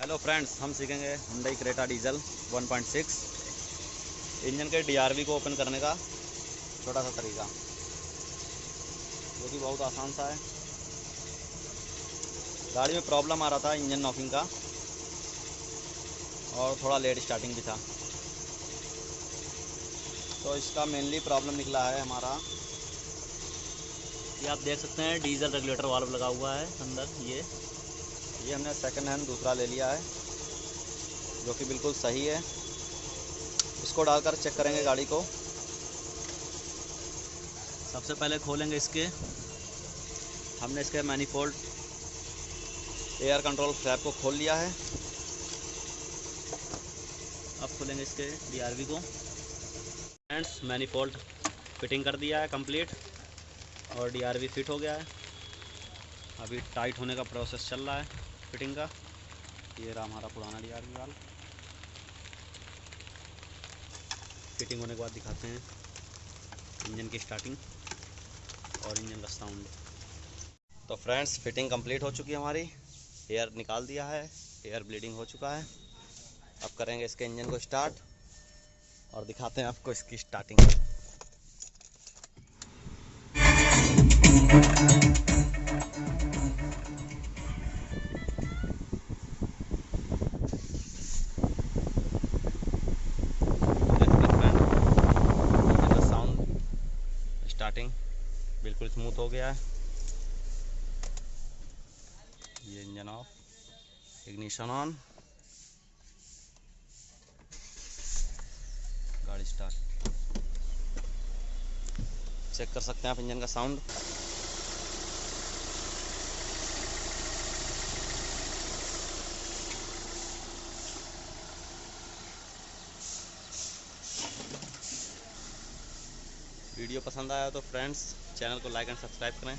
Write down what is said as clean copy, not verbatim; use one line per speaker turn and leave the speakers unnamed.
Hello friends, हम सीखेंगे Hyundai Creta diesel 1.6 engine के डीआरवी को ओपन करने का छोटा सा तरीका, जो कि बहुत आसान सा है। गाड़ी में प्रॉब्लम आ रहा था इंजन नॉकिंग का और थोड़ा लेट स्टार्टिंग भी था, तो इसका मेनली प्रॉब्लम निकला है हमारा। ये आप देख सकते हैं, डीजल रेगुलेटर वाल्व लगा हुआ है अंदर। ये हमने सेकंड हैंड दूसरा ले लिया है, जो कि बिल्कुल सही है। इसको डालकर चेक करेंगे गाड़ी को। सबसे पहले खोलेंगे हमने इसके मैनिफोल्ड एयर कंट्रोल फ्लैप को खोल लिया है। अब खोलेंगे इसके डीआरवी को। फ्रेंड्स, मैनिफोल्ड फिटिंग कर दिया है कंप्लीट और डीआरवी फिट हो गया है। अभी टाइट होने का प्रोसेस चल रहा है फिटिंग का। ये रहा हमारा पुराना डीआरवी वाल्व। फिटिंग होने के बाद दिखाते हैं इंजन की स्टार्टिंग और इंजन का साउंड। तो फ्रेंड्स, फिटिंग कंप्लीट हो चुकी है हमारी। एयर निकाल दिया है, एयर ब्लीडिंग हो चुका है। अब करेंगे इसके इंजन को स्टार्ट और दिखाते हैं आपको इसकी स्टार्टिंग। इंजन का साउंड स्टार्टिंग बिल्कुल स्मूथ हो गया है। ये इंजन ऑफ, इग्निशन ऑन, गाड़ी स्टार्ट। चेक कर सकते हैं आप इंजन का साउंड। वीडियो पसंद आया तो फ्रेंड्स, चैनल को लाइक एंड सब्सक्राइब करें।